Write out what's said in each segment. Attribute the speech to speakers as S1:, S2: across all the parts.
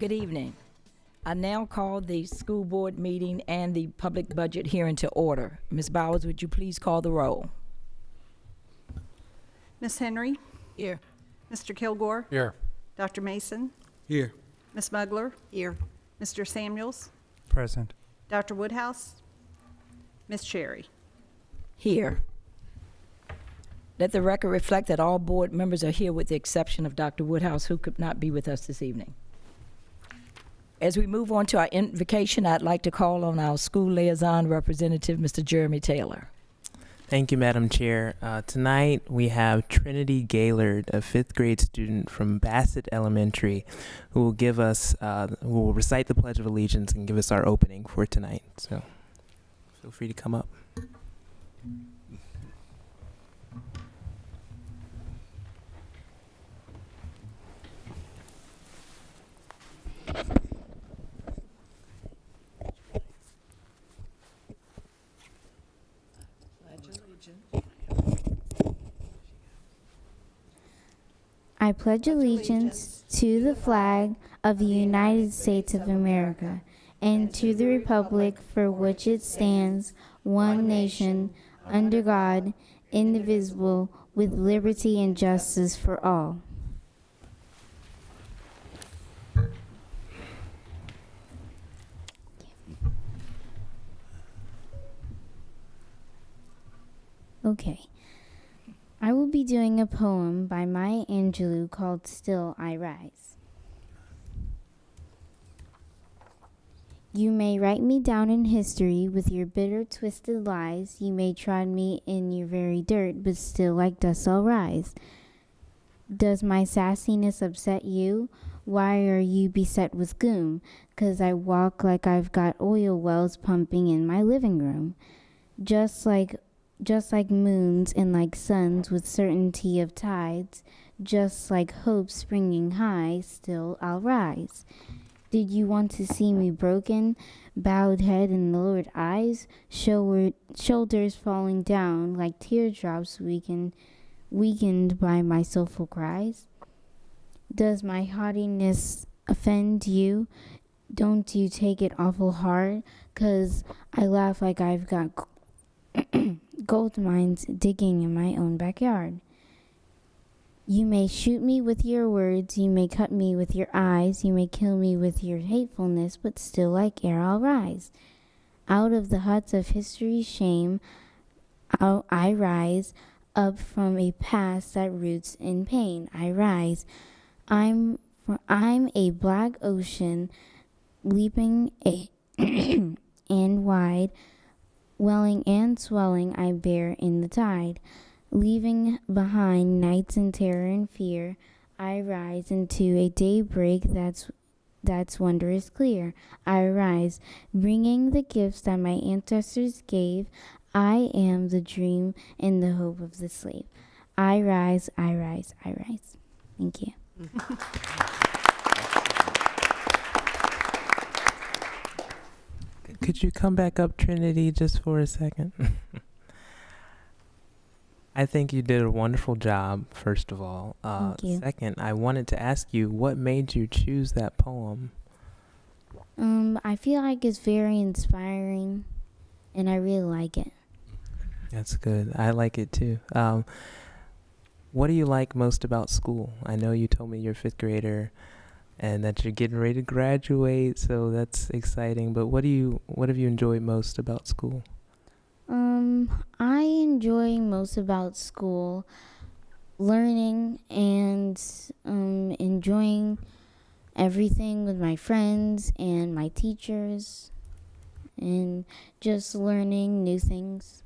S1: Good evening. I now call the school board meeting and the public budget hearing to order. Ms. Bowers, would you please call the roll?
S2: Miss Henry,
S1: Here.
S2: Mr. Kilgore,
S3: Here.
S2: Dr. Mason,
S3: Here.
S2: Miss Mugler,
S4: Here.
S2: Mr. Samuels,
S3: Present.
S2: Dr. Woodhouse, Miss Cherry.
S1: Here. Let the record reflect that all board members are here with the exception of Dr. Woodhouse, who could not be with us this evening. As we move on to our invocation, I'd like to call on our school liaison representative, Mr. Jeremy Taylor.
S5: Thank you, Madam Chair. Tonight we have Trinity Gaylord, a 5th grade student from Bassett Elementary, who will give us, who will recite the Pledge of Allegiance and give us our opening for tonight. So feel free to come up.
S6: I pledge allegiance to the flag of the United States of America and to the republic for which it stands, one nation, under God, indivisible, with liberty and justice for all. Okay. I will be doing a poem by Maya Angelou called Still I Rise. You may write me down in history with your bitter, twisted lies. You may trod me in your very dirt, but still like dust I'll rise. Does my sassiness upset you? Why are you beset with gloom? 'Cause I walk like I've got oil wells pumping in my living room. Just like moons and like suns with certainty of tides, just like hope springing high, still I'll rise. Did you want to see me broken, bowed head and lowered eyes, shoulders falling down like teardrops weakened by my soulful cries? Does my haughtiness offend you? Don't you take it awful hard, 'cause I laugh like I've got gold mines digging in my own backyard. You may shoot me with your words, you may cut me with your eyes, you may kill me with your hatefulness, but still like air I'll rise. Out of the huts of history's shame, I rise, up from a past that roots in pain. I rise. I'm a black ocean, leaping and wide, welling and swelling I bear in the tide. Leaving behind nights and terror and fear, I rise into a daybreak that's wondrous clear. I rise, bringing the gifts that my ancestors gave. I am the dream and the hope of the slave. I rise, I rise, I rise. Thank you.
S5: Could you come back up, Trinity, just for a second? I think you did a wonderful job, first of all.
S6: Thank you.
S5: Second, I wanted to ask you, what made you choose that poem?
S6: I feel like it's very inspiring, and I really like it.
S5: That's good. I like it too. What do you like most about school? I know you told me you're a 5th grader and that you're getting ready to graduate, so that's exciting. But what have you enjoyed most about school?
S6: I enjoy most about school learning and enjoying everything with my friends and my teachers and just learning new things.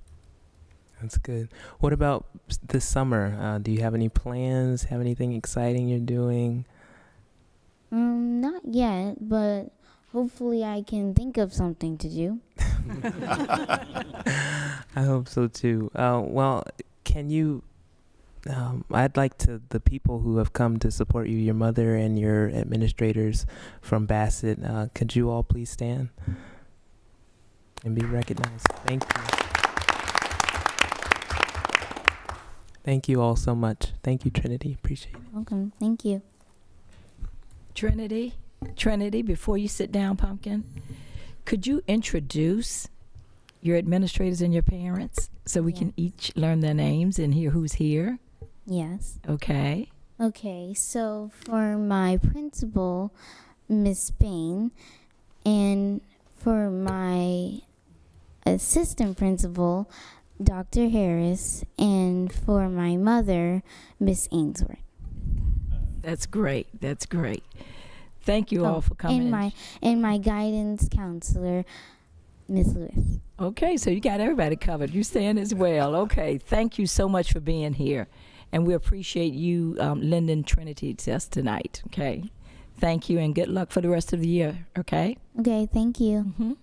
S5: That's good. What about this summer? Do you have any plans? Have anything exciting you're doing?
S6: Not yet, but hopefully I can think of something to do.
S5: I hope so too. Well, can you, I'd like the people who have come to support you, your mother and your administrators from Bassett, could you all please stand and be recognized? Thank you. Thank you all so much. Thank you, Trinity. Appreciate it.
S6: Welcome. Thank you.
S1: Trinity, Trinity, before you sit down, Pumpkin, could you introduce your administrators and your parents so we can each learn their names and hear who's here?
S6: Yes.
S1: Okay.
S6: Okay, so for my principal, Miss Bain, and for my assistant principal, Dr. Harris, and for my mother, Miss Ainsworth.
S1: That's great. That's great. Thank you all for coming.
S6: And my guidance counselor, Miss Lewis.
S1: Okay, so you got everybody covered. You stand as well. Okay, thank you so much for being here. And we appreciate you lending Trinity to us tonight. Okay, thank you and good luck for the rest of the year. Okay?
S6: Okay, thank you.
S1: Mm-hmm.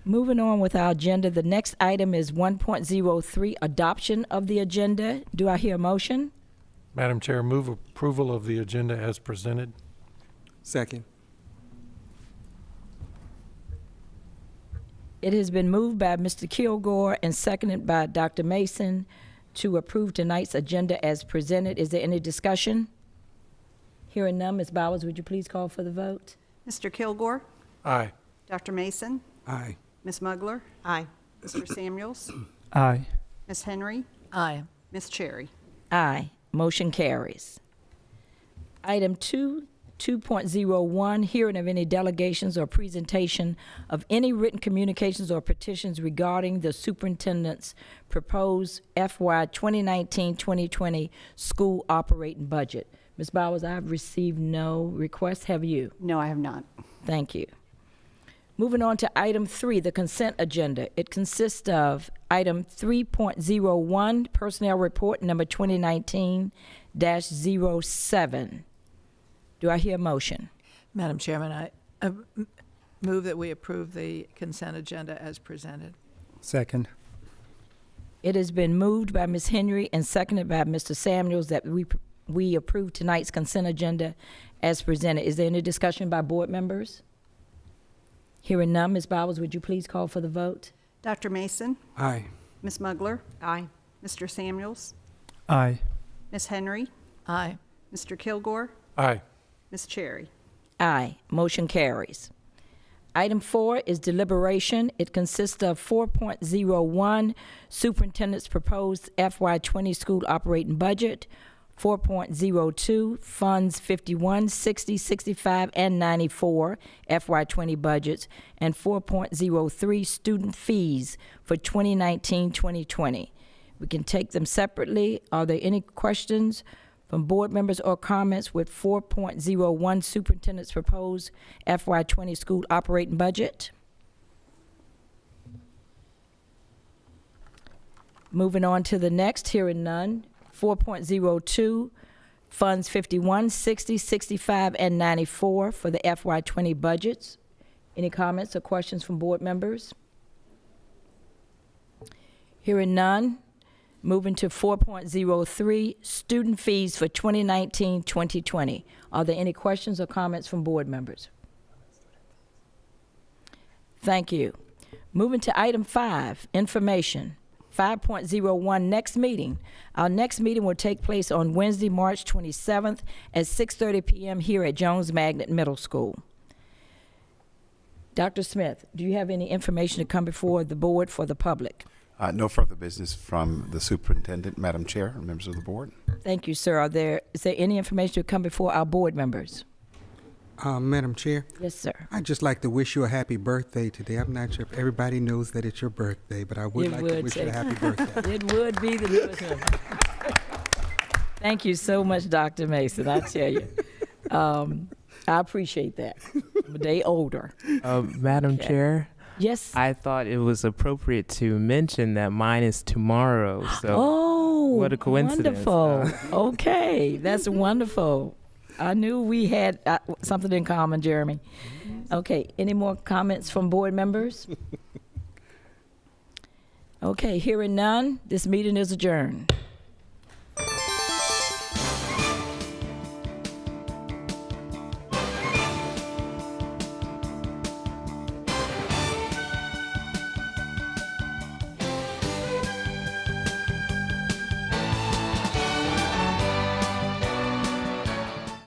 S1: Moving on with our agenda, the next item is 1.03, adoption of the agenda. Do I hear a motion?
S3: Madam Chair, move approval of the agenda as presented.
S4: Second.
S1: It has been moved by Mr. Kilgore and seconded by Dr. Mason to approve tonight's agenda as presented. Is there any discussion? Hearing none, Ms. Bowers, would you please call for the vote?
S2: Mr. Kilgore,
S3: Aye.
S2: Dr. Mason,
S4: Aye.
S2: Ms. Mugler,
S7: Aye.
S2: Mr. Samuels,
S4: Aye.
S2: Ms. Henry,
S7: Aye.
S2: Ms. Cherry.
S1: Aye. Motion carries. Item 2.01, hearing of any delegations or presentation of any written communications or petitions regarding the superintendent's proposed FY 2019-2020 school operating budget. Ms. Bowers, I've received no requests. Have you?
S2: No, I have not.
S1: Thank you. Moving on to item 3, the consent agenda. It consists of item 3.01, personnel report number 2019-07. Do I hear a motion?
S7: Madam Chairman, I move that we approve the consent agenda as presented.
S4: Second.
S1: It has been moved by Ms. Henry and seconded by Mr. Samuels that we approve tonight's consent agenda as presented. Is there any discussion by board members? Hearing none, Ms. Bowers, would you please call for the vote?
S2: Dr. Mason,
S4: Aye.
S2: Ms. Mugler,
S7: Aye.
S2: Mr. Samuels,
S4: Aye.
S2: Ms. Henry,
S7: Aye.
S2: Mr. Kilgore,
S3: Aye.
S2: Ms. Cherry.
S1: Aye. Motion carries. Item 4 is deliberation. It consists of 4.01, superintendent's proposed FY20 school operating budget, 4.02, funds 51, 60, 65, and 94 FY20 budgets, and 4.03, student fees for 2019-2020. We can take them separately. Are there any questions from board members or comments with 4.01, superintendent's proposed FY20 school operating budget? Moving on to the next, hearing none. 4.02, funds 51, 60, 65, and 94 for the FY20 budgets. Any comments or questions from board members? Hearing none. Moving to 4.03, student fees for 2019-2020. Are there any questions or comments from board members? Thank you. Moving to item 5, information. 5.01, next meeting. Our next meeting will take place on Wednesday, March 27th at 6:30 p.m. here at Jones Magnet Middle School. Dr. Smith, do you have any information to come before the board for the public?
S8: No further business from the superintendent, Madam Chair, and members of the board.
S1: Thank you, sir. Is there any information to come before our board members?
S4: Madam Chair,
S1: Yes, sir.
S4: I'd just like to wish you a happy birthday today. I'm not sure if everybody knows that it's your birthday, but I would like to wish you a happy birthday.
S1: It would be the newest one. Thank you so much, Dr. Mason. I tell you, I appreciate that. I'm a day older.
S5: Madam
S1: Okay.
S5: Chair,
S1: Yes.
S5: I thought it was appropriate to mention that mine is tomorrow. So
S1: Oh,
S5: what a coincidence.
S1: Wonderful. Okay, that's wonderful. I knew we had something in common, Jeremy. Okay, any more comments from board members? Okay, hearing none, this meeting is adjourned.